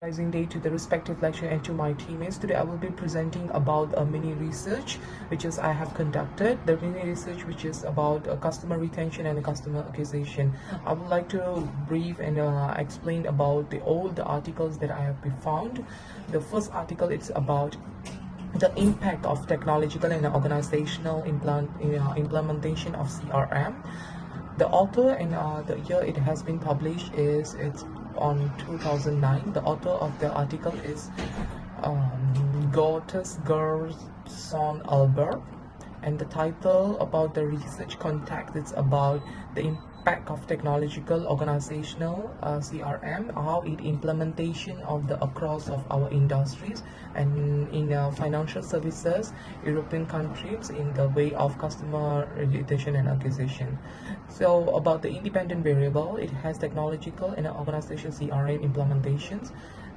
Rising day to the respective lecture and to my teammates. Today I will be presenting about a mini research which is I have conducted. The mini research which is about customer retention and customer acquisition. I would like to brief and explain about all the articles that I have been found. The first article it's about the impact of technological and organizational implementation of CRM. The author and the year it has been published is it's on 2009. The author of the article is Gottes Gerson Albert, and the title about the research context is about the impact of technological organizational CRM, how it implementation of the across of our industries and in financial services, European countries in the way of customer retention and acquisition. So about the independent variable, it has technological and organizational CRM implementations.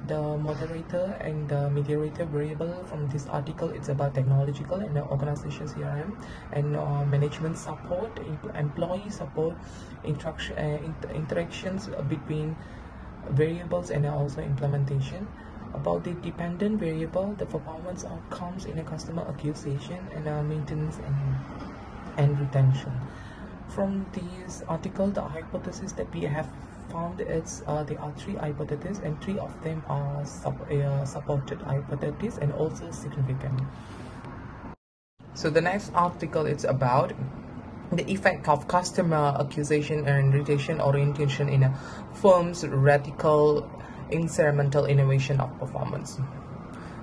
The moderator and the mediator variable from this article, it's about technological and organization CRM and management support, employee support, interactions between variables and also implementation. About the dependent variable, the performance outcomes in a customer acquisition and maintenance and retention. From this article, the hypothesis that we have found is there are three hypotheses, and three of them are supported hypotheses and also significant. So the next article is about the effect of customer acquisition and retention orientation in a firm's radical incremental innovation of performance.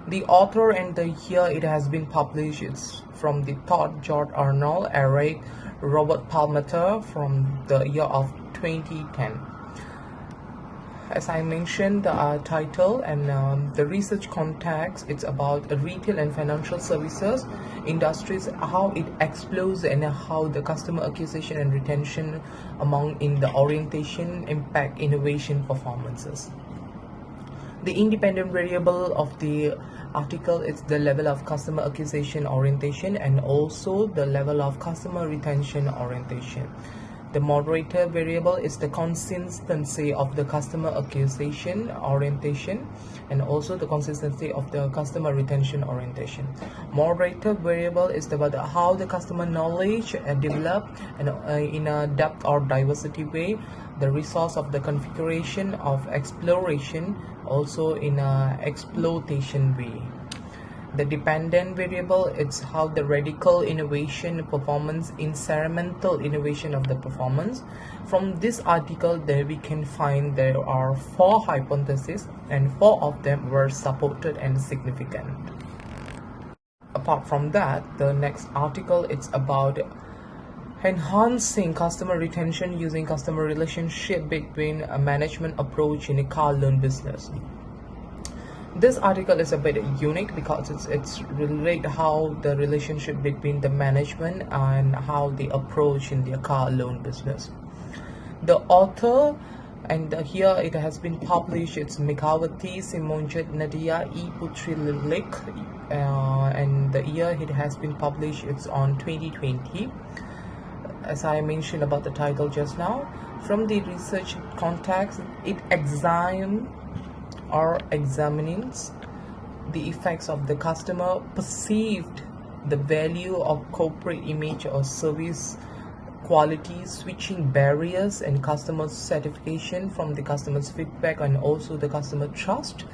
The author and the year it has been published it's from the Todd George Arnold, Eric Robert Palmeter from the year of 2010. As I mentioned, the title and the research context, it's about retail and financial services industries, how it explodes and how the customer acquisition and retention among in the orientation impact innovation performances. The independent variable of the article is the level of customer acquisition orientation and also the level of customer retention orientation. The moderator variable is the consistency of the customer acquisition orientation and also the consistency of the customer retention orientation. Moderator variable is about how the customer knowledge develop and in a depth or diversity way, the resource of the configuration of exploration also in a exploitation way. The dependent variable, it's how the radical innovation performance incremental innovation of the performance. From this article there we can find there are four hypotheses and four of them were supported and significant. Apart from that, the next article it's about enhancing customer retention using customer relationship between a management approach in a car loan business. This article is a bit unique because it's relate how the relationship between the management and how they approach in their car loan business. The author and here it has been published, it's Mikawati Simonjit Nadia E. Putri Lilik, and the year it has been published it's on 2020. As I mentioned about the title just now, from the research context, it examines the effects of the customer perceived the value of corporate image or service quality, switching barriers and customer certification from the customer's feedback and also the customer trust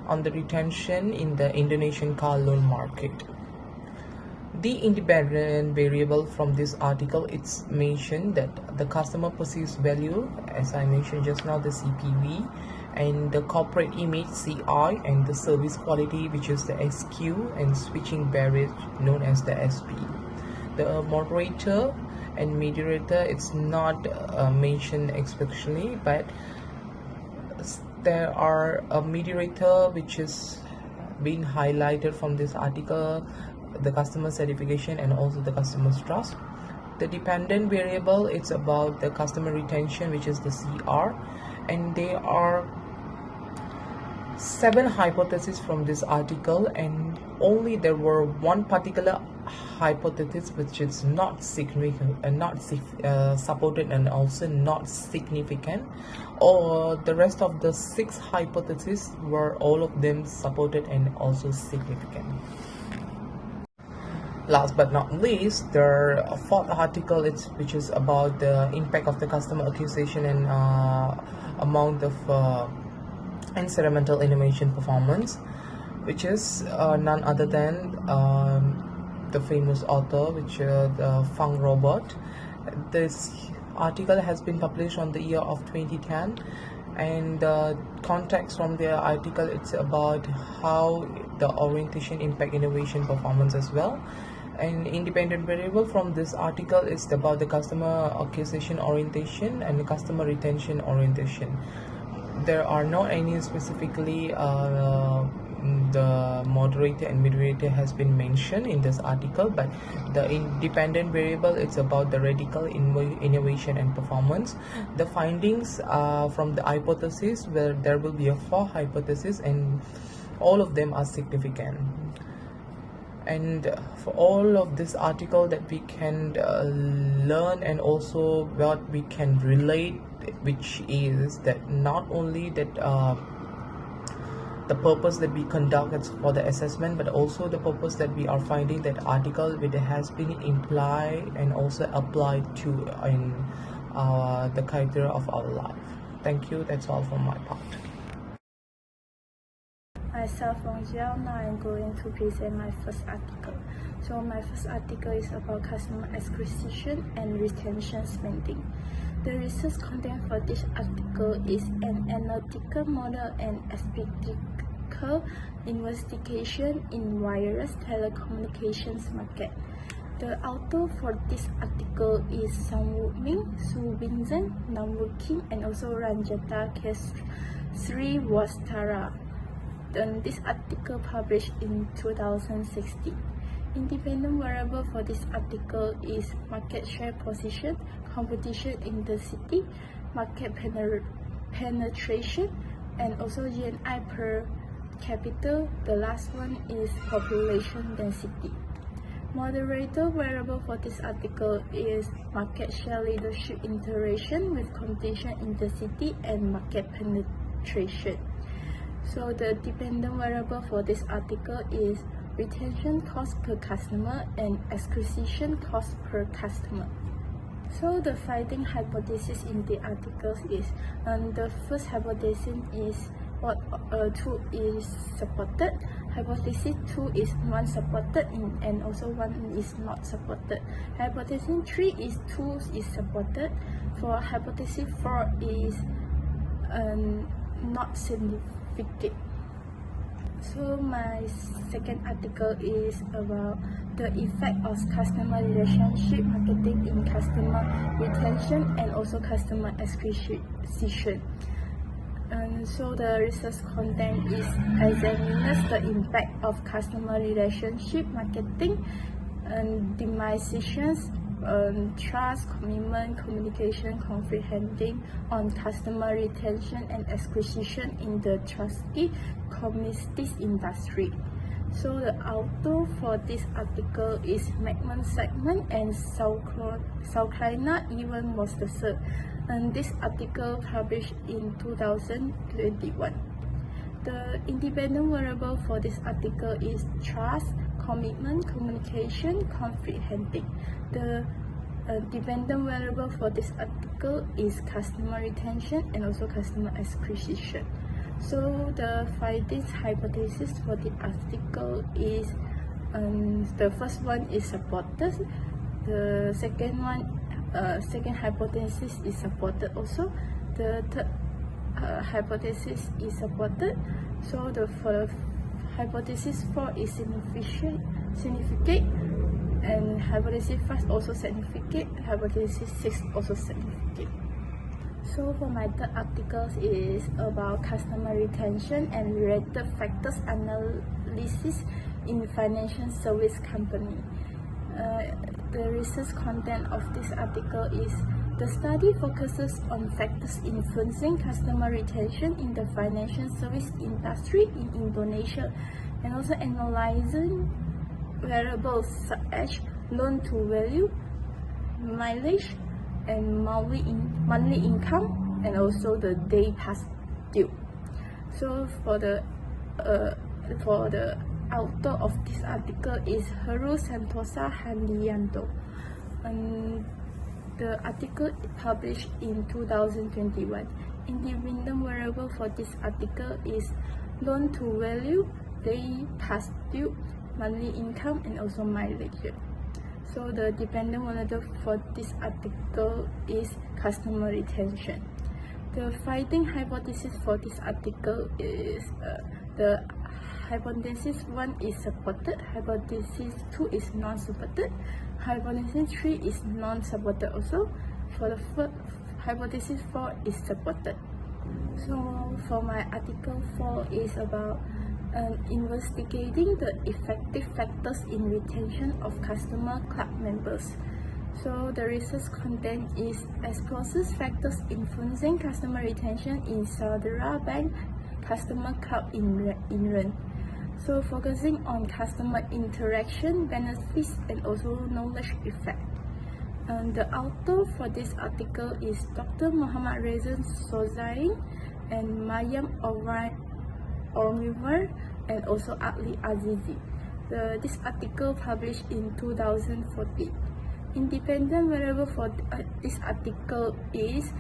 on the retention in the Indonesian car loan market. The independent variable from this article, it's mentioned that the customer perceives value, as I mentioned just now, the CPV, and the corporate image CI, and the service quality which is the SQ, and switching barriers known as the SP. The moderator and mediator, it's not mentioned especially, but there are a mediator which is being highlighted from this article, the customer certification and also the customer's trust. The dependent variable, it's about the customer retention which is the CR, and there are 7 hypotheses from this article and only there were one particular hypothesis which is not significant and supported and also not significant, or the rest of the 6 hypotheses were all of them supported and also significant. Last but not least, the 4th article, which is about the impact of the customer acquisition and amount of incremental innovation performance, which is none other than the famous author, which the Fung Robot. This article has been published on the year of 2010, and the context from the article, it's about how the orientation impact innovation performance as well. An independent variable from this article is about the customer acquisition orientation and the customer retention orientation. There are not any specifically the moderator and moderator has been mentioned in this article, but the independent variable, it's about the radical innovation and performance. The findings from the hypothesis, where there will be 4 hypotheses and all of them are significant. And for all of this article that we can learn, and also what we can relate, which is that not only that the purpose that we conduct is for the assessment, but also the purpose that we are finding that article which has been implied and also applied to in the criteria of our life. Thank you. That's all from my part. Myself, Wang Jiao. Now I'm going to present my first article. So my first article is about customer acquisition and retention spending. The research content for this article is an analytical model and empirical investigation in wireless telecommunications market. The author for this article is Sungwook Min, Su Binzhen, Namwook Kim, and also Ranjata Sriwastara. Then this article published in 2016. Independent variable for this article is market share position, competition intensity, market penetration, and also GNI per capita. The last one is population density. Moderator variable for this article is market share leadership interaction with competition intensity and market penetration. So the dependent variable for this article is retention cost per customer and acquisition cost per customer. So the finding hypothesis in the articles is, the first hypothesis is what 2 is supported. Hypothesis 2 is 1 supported and also 1 is not supported. Hypothesis 3 is 2 is supported. For hypothesis 4 is not significant. So my second article is about the effect of customer relationship marketing in customer retention and also customer acquisition. And so the research content is examines the impact of customer relationship marketing and demonstrations, trust, commitment, communication, comprehending on customer retention and acquisition in the trustee communities industry. So the author for this article is Magman Segment and Sauklina Evan Mosterser, and this article published in 2021. The independent variable for this article is trust, commitment, communication, comprehending. The dependent variable for this article is customer retention and also customer acquisition. So the findings hypothesis for the article is, the first one is supported. The second one, second hypothesis is supported also. The third hypothesis is supported. So the hypothesis 4 is significant, and hypothesis 5 also significant, hypothesis 6 also significant. So for my third article is about customer retention and related factors analysis in financial service company. The research content of this article is, the study focuses on factors influencing customer retention in the financial service industry in Indonesia, and also analyzing variables such as loan to value, mileage, and monthly income, and also the day past due. So uh, for the author of this article is Heru Santosa Handianto. The article published in 2021. Independent variable for this article is loan to value, day past due, monthly income, and also mileage. So the dependent variable for this article is customer retention. The finding hypothesis for this article is the hypothesis 1 is supported, hypothesis 2 is non-supported, hypothesis 3 is non-supported also. For the hypothesis 4 is supported. So for my article 4 is about investigating the effective factors in retention of customer club members. So the research content is explores factors influencing customer retention in Saudara Bank Customer Club in Iran. So focusing on customer interaction, benefits, and also knowledge effect. The author for this article is Dr. Muhammad Reza Sozain and Mayam Ormivar and also Ali Azizi. This article published in 2014. Independent variable for this article is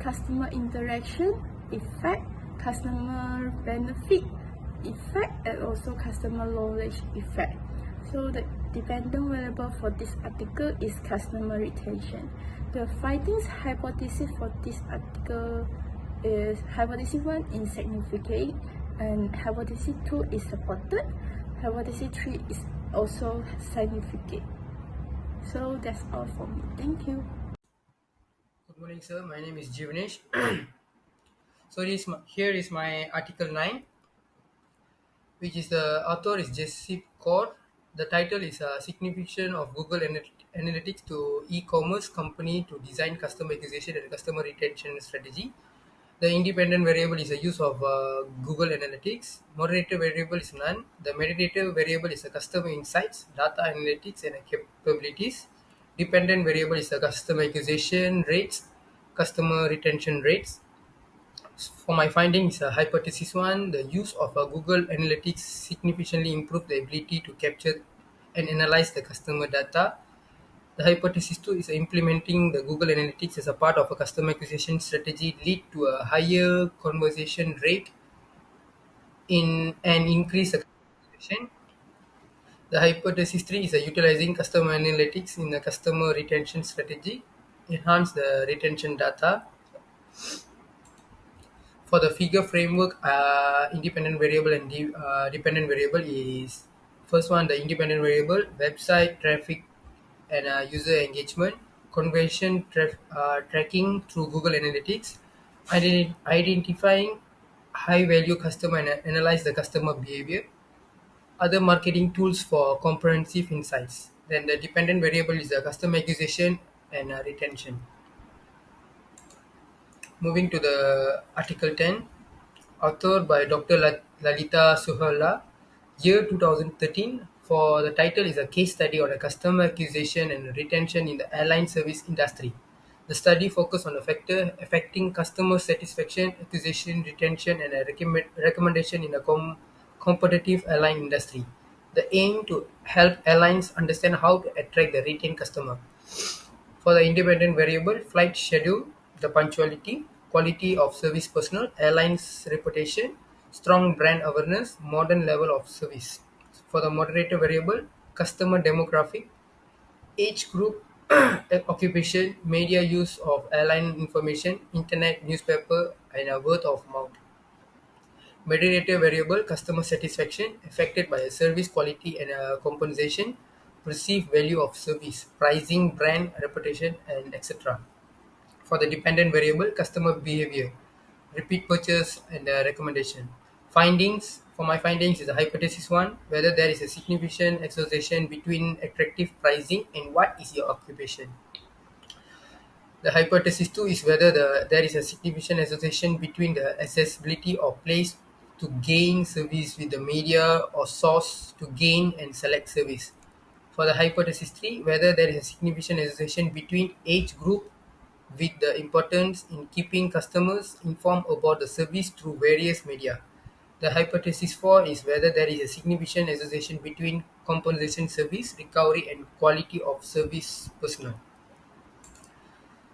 customer interaction effect, customer benefit effect, and also customer knowledge effect. So the dependent variable for this article is customer retention. The findings hypothesis for this article is hypothesis 1 is significant, and hypothesis 2 is supported, hypothesis 3 is also significant. So that's all for me. Thank you. Good morning, sir. My name is Jivanesh. So here is my article 9, which is the author is Jesse Core. The title is Significance of Google Analytics to E-commerce Company to Design Customer Acquisition and Customer Retention Strategy. The independent variable is the use of Google Analytics. Moderator variable is none. The metadata variable is the customer insights, data analytics, and capabilities. Dependent variable is the customer acquisition rates, customer retention rates. For my findings, hypothesis 1, the use of Google Analytics significantly improved the ability to capture and analyze the customer data. The hypothesis 2 is implementing the Google Analytics as a part of a customer acquisition strategy lead to a higher conversion rate in and increase the conversion. The hypothesis 3 is utilizing customer analytics in a customer retention strategy, enhance the retention data. For the figure framework, independent variable and dependent variable is first one, the independent variable, website traffic and user engagement, conversion tracking through Google Analytics, identifying high value customer and analyze the customer behavior, other marketing tools for comprehensive insights. Then the dependent variable is the customer acquisition and retention. Moving to the article 10, authored by Dr. Lalita Suhala, year 2013. For the title is a case study on a customer acquisition and retention in the airline service industry. The study focused on a factor affecting customer satisfaction, acquisition, retention, and a recommendation in a competitive airline industry. The aim to help airlines understand how to attract the retained customer. For the independent variable, flight schedule, the punctuality, quality of service personnel, airline's reputation, strong brand awareness, modern level of service. For the moderator variable, customer demographic, age group, occupation, media use of airline information, internet, newspaper, and a word of mouth. Moderator variable, customer satisfaction, affected by a service quality and compensation, perceived value of service, pricing, brand reputation, and etc. For the dependent variable, customer behavior, repeat purchase, and recommendation. Findings, for my findings is a hypothesis 1, whether there is a significant association between attractive pricing and what is your occupation. The hypothesis 2 is whether there is a significant association between the accessibility of place to gain service with the media or source to gain and select service. For the hypothesis 3, whether there is a significant association between age group with the importance in keeping customers informed about the service through various media. The hypothesis 4 is whether there is a significant association between compensation service, recovery, and quality of service personnel.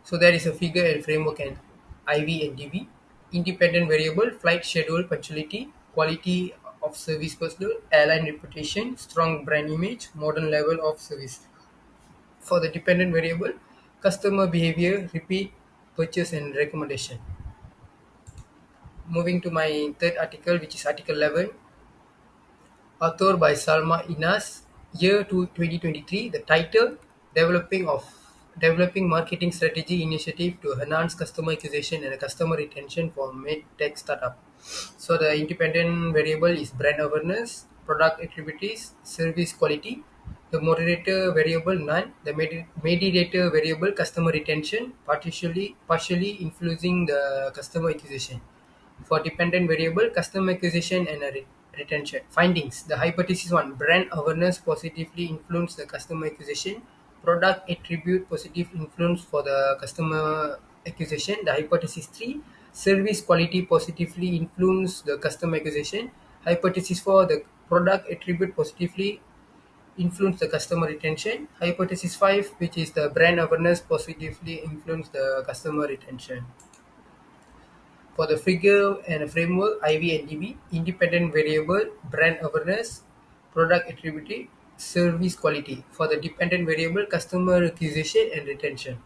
So there is a figure and framework and IV and DV. Independent variable, flight schedule, punctuality, quality of service personnel, airline reputation, strong brand image, modern level of service. For the dependent variable, customer behavior, repeat purchase and recommendation. Moving to my third article, which is article 11, author by Salma Inas, year 2023. The title, Developing Marketing Strategy Initiative to Enhance Customer Acquisition and Customer Retention for Medtech Startup. So the independent variable is brand awareness, product attributes, service quality. The moderator variable none. The mediator variable customer retention, partially influencing the customer acquisition. For dependent variable, customer acquisition and retention. Findings. The hypothesis 1. Brand awareness positively influence the customer acquisition. Product attribute positive influence for the customer acquisition. The hypothesis 3. Service quality positively influence the customer acquisition. Hypothesis 4. The product attribute positively influence the customer retention. Hypothesis 5, which is the brand awareness positively influence the customer retention. For the figure and framework, IV and DB, independent variable, brand awareness, product attribute, service quality. For the dependent variable, customer acquisition and retention.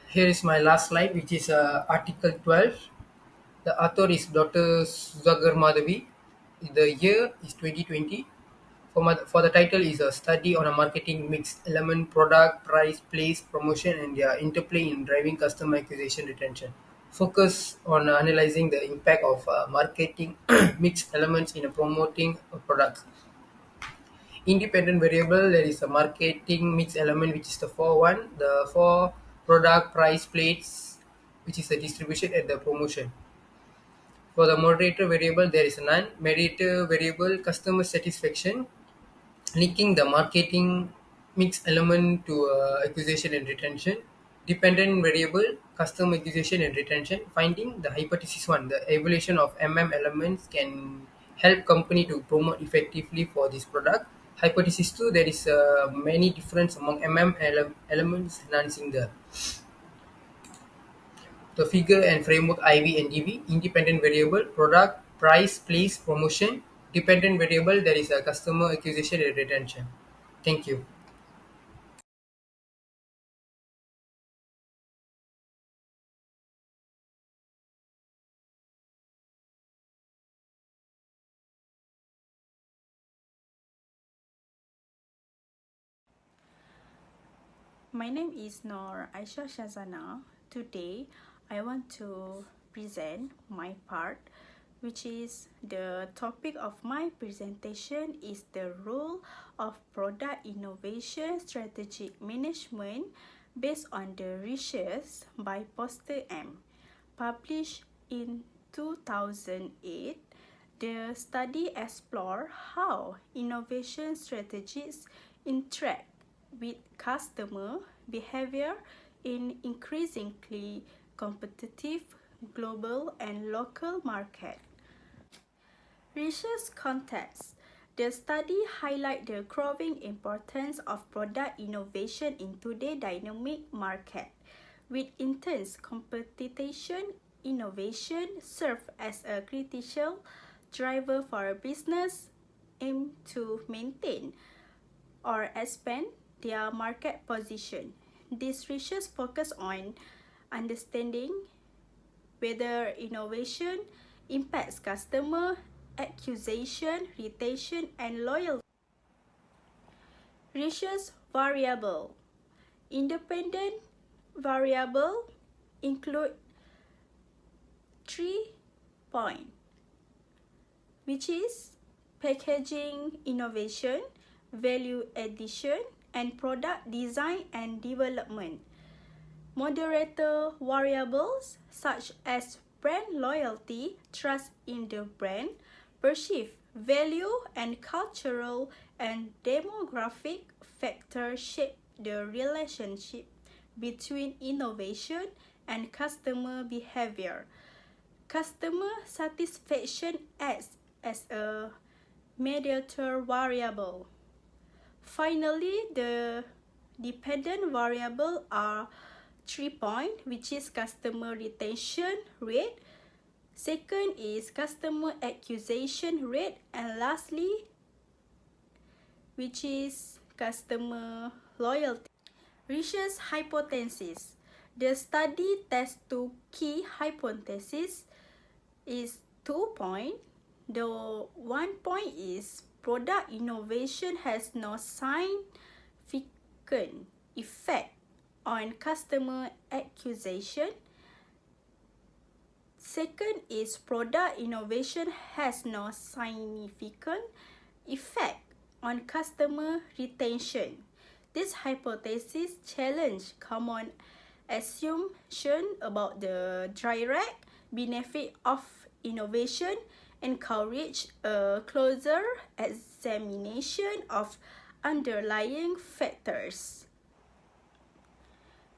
Here is my last slide, which is Article 12. The author is Dr. Suzagar Madhavi. The year is 2020. For the title is a study on a marketing mix element, product, price, place, promotion, and their interplay in driving customer acquisition retention. Focus on analyzing the impact of marketing mix elements in promoting a product. Independent variable, there is a marketing mix element, which is the 4 one. The 4 product, price, place, which is the distribution and the promotion. For the moderator variable, there is none. Mediator variable, customer satisfaction, linking the marketing mix element to acquisition and retention. Dependent variable, customer acquisition and retention. Finding the hypothesis 1. The evaluation of elements can help company to promote effectively for this product. Hypothesis 2. There is many difference among elements enhancing the figure and framework IV and DV. Independent variable, product, price, place, promotion. Dependent variable, there is a customer acquisition and retention. Thank you. My name is Noor Aisha Shazana. Today, I want to present my part, which is the topic of my presentation is the role of product innovation strategic management based on the research by Poster M. Published in 2008, the study explored how innovation strategies interact with customer behavior in increasingly competitive global and local market. Research context. The study highlights the growing importance of product innovation in today's dynamic market. With intense competition, innovation serves as a critical driver for a business aim to maintain or expand their market position. This research focus on understanding whether innovation impacts customer acquisition, retention, and loyalty. Research variable. Independent variable include 3 points, which is packaging innovation, value addition, and product design and development. Moderator variables such as brand loyalty, trust in the brand, perceived value and cultural and demographic factors shape the relationship between innovation and customer behavior. Customer satisfaction acts as a mediator variable. Finally, the dependent variables are 3 points, which is customer retention rate. Second is customer acquisition rate, and lastly, which is customer loyalty. Research hypothesis. The study tests two key hypotheses is 2 points. The 1 point is product innovation has no significant effect on customer acquisition. Second is product innovation has no significant effect on customer retention. This hypothesis challenges common assumptions about the direct benefit of innovation, encourage a closer examination of underlying factors.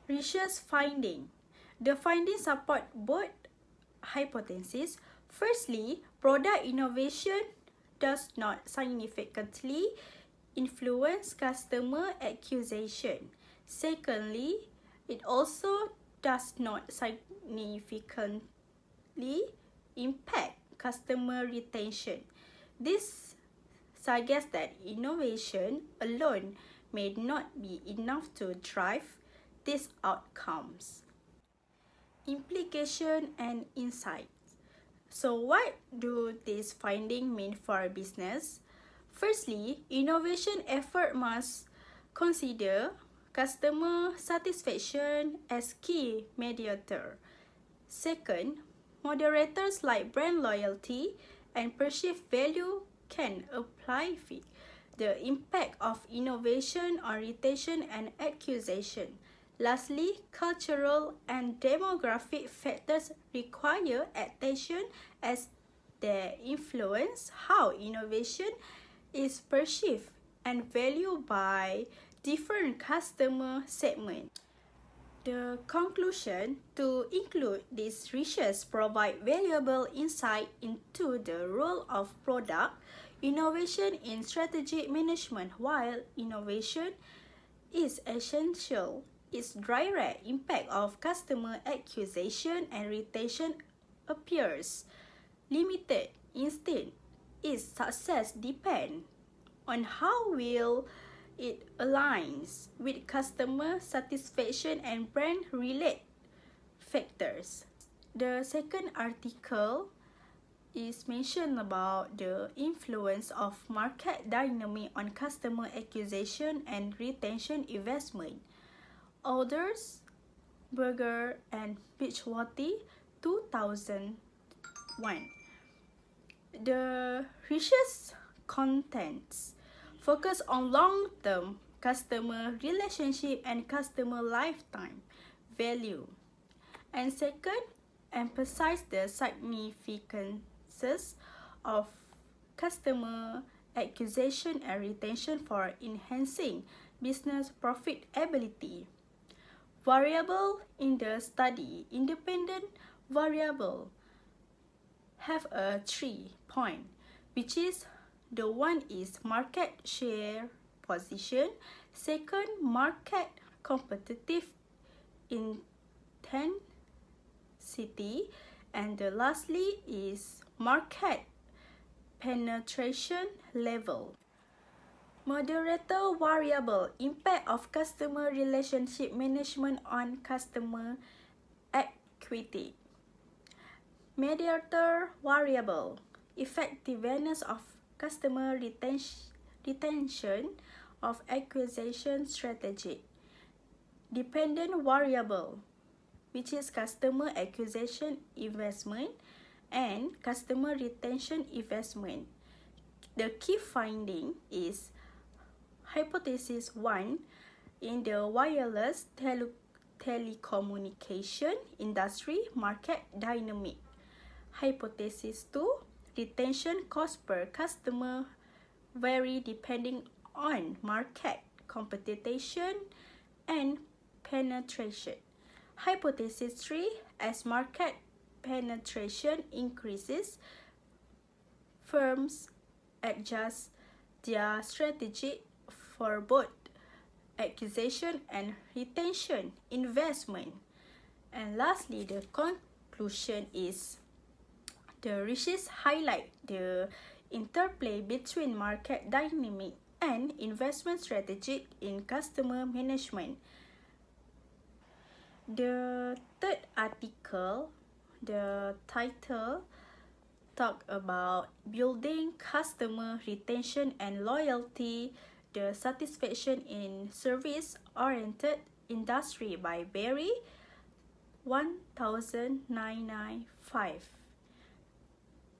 Research finding. The findings support both hypotheses. Firstly, product innovation does not significantly influence customer acquisition. Secondly, it also does not significantly impact customer retention. This suggests that innovation alone may not be enough to drive these outcomes. Implication and insights. So what do these findings mean for a business? Firstly, innovation effort must consider customer satisfaction as key mediator. Second, moderators like brand loyalty and perceived value can amplify the impact of innovation on retention and acquisition. Lastly, cultural and demographic factors require attention as they influence how innovation is perceived and valued by different customer segments. The conclusion: to include this research provide valuable insight into the role of product innovation in strategic management. While innovation is essential, its direct impact of customer acquisition and retention appears limited. Instead, its success depends on how well it aligns with customer satisfaction and brand-related factors. The second article is mentioned about the influence of market dynamic on customer acquisition and retention investment. Authors Berger and Beechworth, 2001. The research contents focus on long-term customer relationship and customer lifetime value. And second, emphasize the significances of customer acquisition and retention for enhancing business profitability. Variable in the study, independent variable, have a 3 point, which is the one is market share position, second market competitive intensity, and the lastly is market penetration level. Moderator variable, impact of customer relationship management on customer equity. Mediator variable, effectiveness of customer retention of acquisition strategy. Dependent variable, which is customer acquisition investment and customer retention investment. The key finding is Hypothesis 1, in the wireless telecommunication industry market dynamic. Hypothesis 2, retention cost per customer vary depending on market competition and penetration. Hypothesis 3, as market penetration increases, firms adjust their strategy for both acquisition and retention investment. And lastly, the conclusion is the research highlight the interplay between market dynamic and investment strategy in customer management. The third article, the title talk about building customer retention and loyalty, the satisfaction in service-oriented industry by Berry, 1995.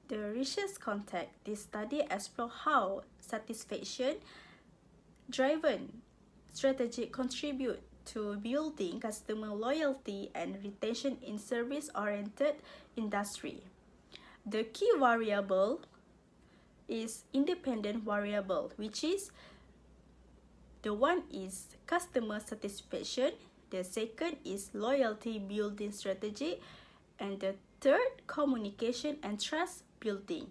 The research context, this study explores how satisfaction-driven strategy contribute to building customer loyalty and retention in service-oriented industry. The key variable is independent variable, which is the one is customer satisfaction, the second is loyalty building strategy, and the third communication and trust building.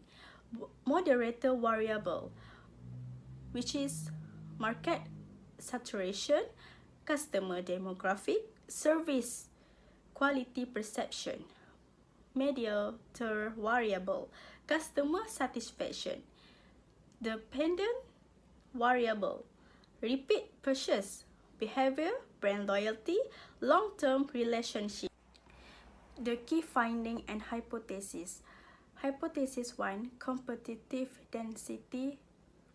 Moderator variable, which is market saturation, customer demographic, service quality perception. Mediator variable, customer satisfaction. Dependent variable, repeat purchase behavior, brand loyalty, long-term relationship. The key finding and hypothesis. Hypothesis 1, competitive density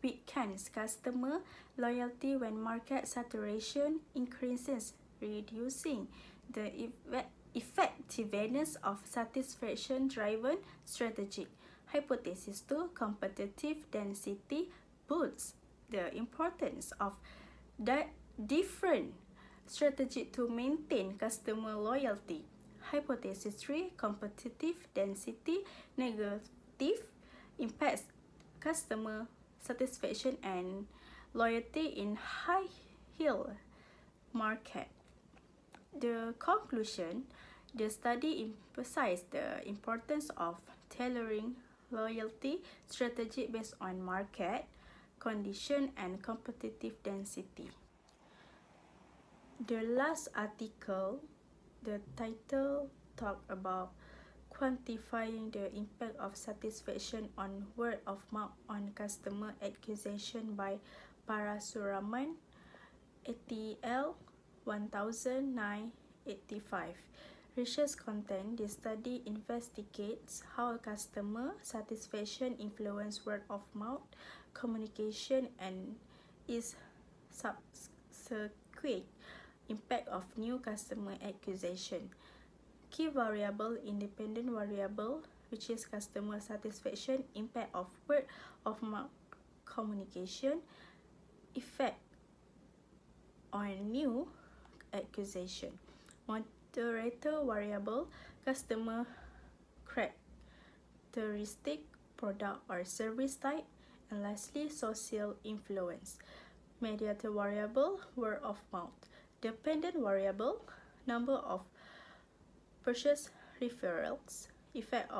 weakens customer loyalty when market saturation increases, reducing the effectiveness of satisfaction-driven strategy. Hypothesis 2, competitive density boosts the importance of different strategy to maintain customer loyalty. Hypothesis 3, competitive density negative impacts customer satisfaction and loyalty in high-yield market. The conclusion, the study emphasized the importance of tailoring loyalty strategy based on market condition and competitive density. The last article, the title talk about quantifying the impact of satisfaction on word of mouth on customer acquisition by Parasuraman, ATL 1985. Research content, the study investigates how customer satisfaction influences word of mouth communication and its subsequent impact of new customer acquisition. Key variable, independent variable, which is customer satisfaction, impact of word of mouth communication, effect on new acquisition. Moderator variable, customer characteristic, product or service type, and lastly, social influence. Mediator variable, word of mouth. Dependent variable, number of purchase referrals, effect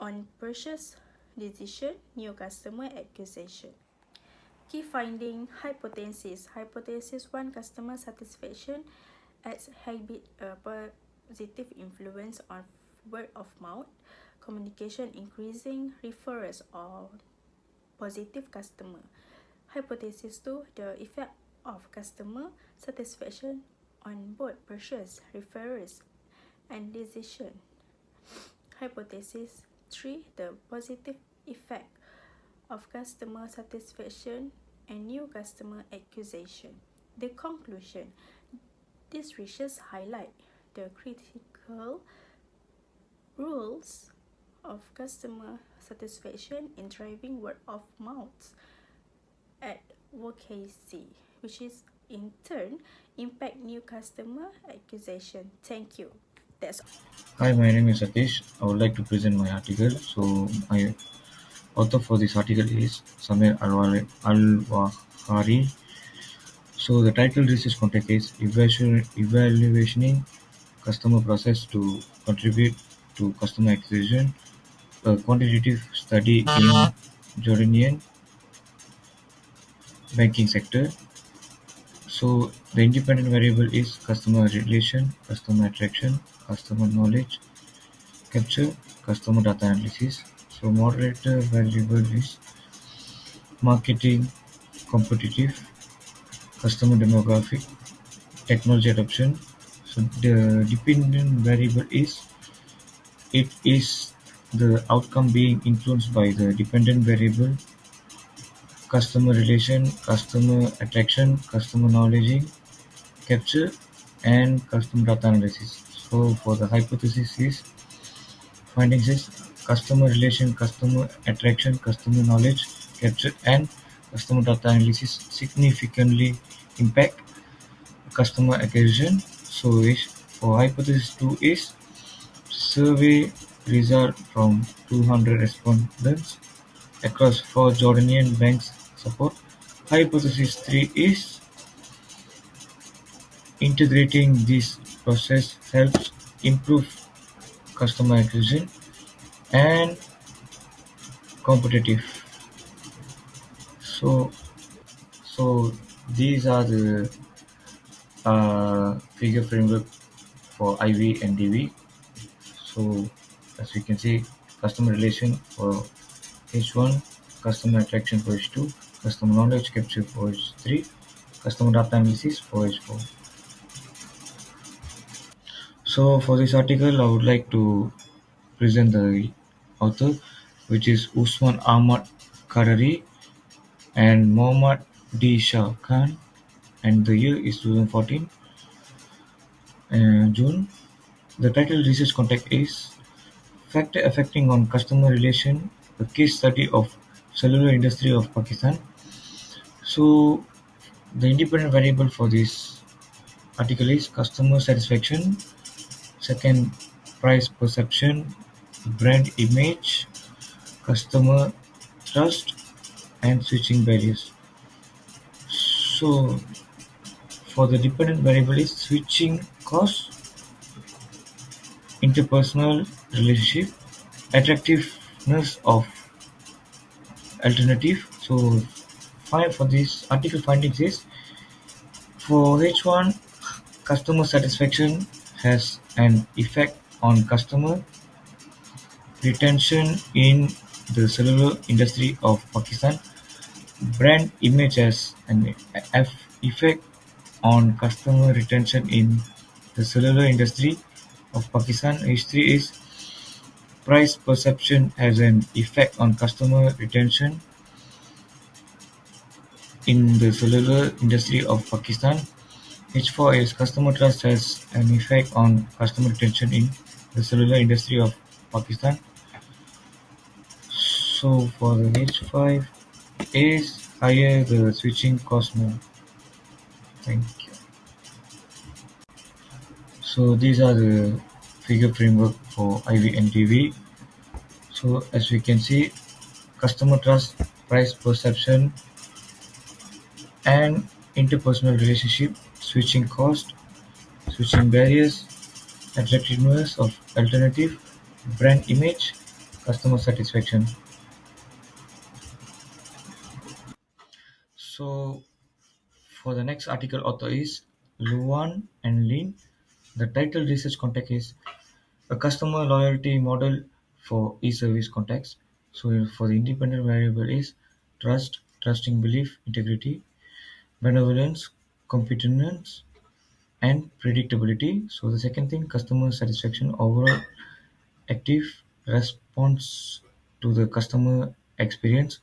on purchase decision, new customer acquisition. Key finding, hypothesis. Hypothesis 1, customer satisfaction as habit a positive influence on word of mouth communication, increasing referrals or positive customer. Hypothesis 2, the effect of customer satisfaction on both purchase, referrals, and decision. Hypothesis 3, the positive effect of customer satisfaction and new customer acquisition. The conclusion, this research highlight the critical roles of customer satisfaction in driving word of mouth advocacy, which is in turn impact new customer acquisition. Thank you. That's Hi, my name is Satish. I would like to present my article. So, my author for this article is Samir Al-Wahari. So, the title research context is Evaluating Customer Process to Contribute to Customer Acquisition, a quantitative study in Jordanian banking sector. So, the independent variable is customer relation, customer attraction, customer knowledge, capture, customer data analysis. So moderator variable is marketing, competitive, customer demographic, technology adoption. So the dependent variable is it is the outcome being influenced by the dependent variable, customer relation, customer attraction, customer knowledge capture, and customer data analysis. So for the hypothesis is findings is customer relation, customer attraction, customer knowledge capture, and customer data analysis significantly impact customer acquisition. So for hypothesis 2 is survey result from 200 respondents across 4 Jordanian banks support. Hypothesis 3 is integrating this process helps improve customer acquisition and competitive. So So these are the figure framework for IV and DV. So as we can see, customer relation for H1, customer attraction for H2, customer knowledge capture for H3, customer data analysis for H4. So for this article, I would like to present the author, which is Usman Ahmad Karari and Mohammad D. Shah Khan, and the year is 2014, June. The title research context is "Factor Affecting on Customer Relation: A Case Study of Cellular Industry of Pakistan". So the independent variable for this article is customer satisfaction, second price perception, brand image, customer trust, and switching barriers. So for the dependent variable is switching cost, interpersonal relationship, attractiveness of alternative. So for this article findings is for H1, customer satisfaction has an effect on customer retention in the cellular industry of Pakistan. Brand image has an effect on customer retention in the cellular industry of Pakistan. H3 is price perception has an effect on customer retention in the cellular industry of Pakistan. H4 is customer trust has an effect on customer retention in the cellular industry of Pakistan. So for the H5 is higher the switching cost more. Thank you. So these are the figure framework for IV and DV. So as we can see, customer trust, price perception, and interpersonal relationship, switching cost, switching barriers, attractiveness of alternative, brand image, customer satisfaction. So for the next article author is Luan and Lin. The title research context is a customer loyalty model for e-service context. So for the independent variable is trust, trusting belief, integrity, benevolence, competence, and predictability. So the second thing, customer satisfaction, overall active response to the customer experience,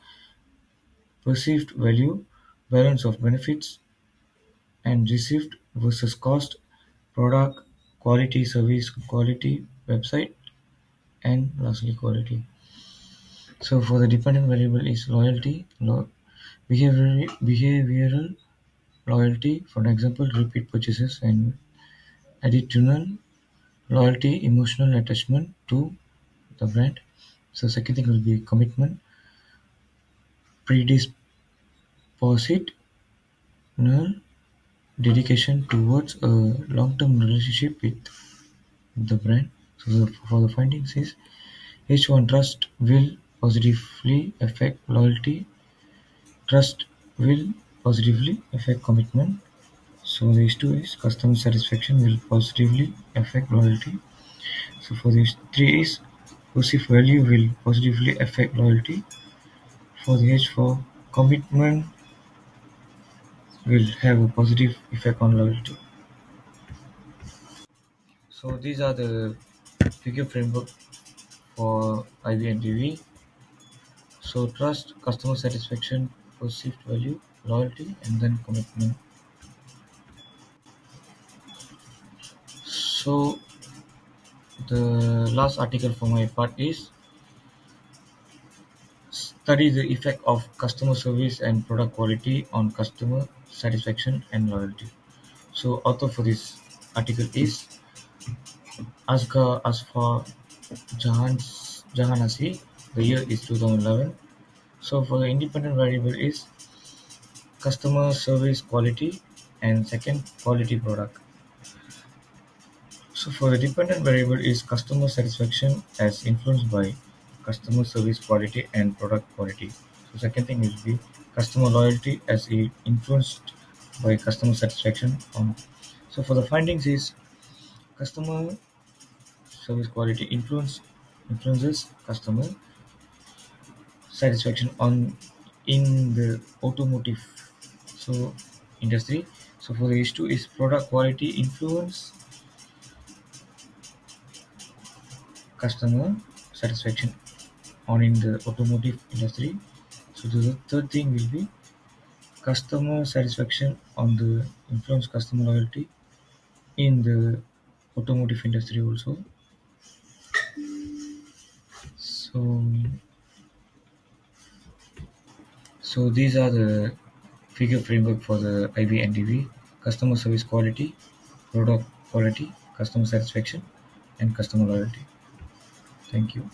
perceived value, balance of benefits and received versus cost, product quality, service quality, website, and lastly quality. So for the dependent variable is loyalty, behavioral loyalty, for example, repeat purchases and attitudinal Loyalty, emotional attachment to the brand. So second thing will be commitment, predisposite, dedication towards a long-term relationship with the brand. So for the findings is H1 trust will positively affect loyalty. Trust will positively affect commitment. So the H2 is customer satisfaction will positively affect loyalty. So for the H3 is perceived value will positively affect loyalty. For the H4, commitment will have a positive effect on loyalty. So these are the figure framework for IB and DV. So trust, customer satisfaction, perceived value, loyalty, and then commitment. So the last article for my part is study the effect of customer service and product quality on customer satisfaction and loyalty. So author for this article is Asghar Jahanasi. The year is 2011. So for the independent variable is customer service quality and second quality product. So for the dependent variable is customer satisfaction as influenced by customer service quality and product quality. So second thing will be customer loyalty as influenced by customer satisfaction on. So for the findings is customer service quality influences customer satisfaction on in the automotive so industry. So for the H2 is product quality influence customer satisfaction on in the automotive industry. So the third thing will be customer satisfaction on the influence customer loyalty in the automotive industry also. So so these are the figure framework for the IB and DV: customer service quality, product quality, customer satisfaction, and customer loyalty. Thank you.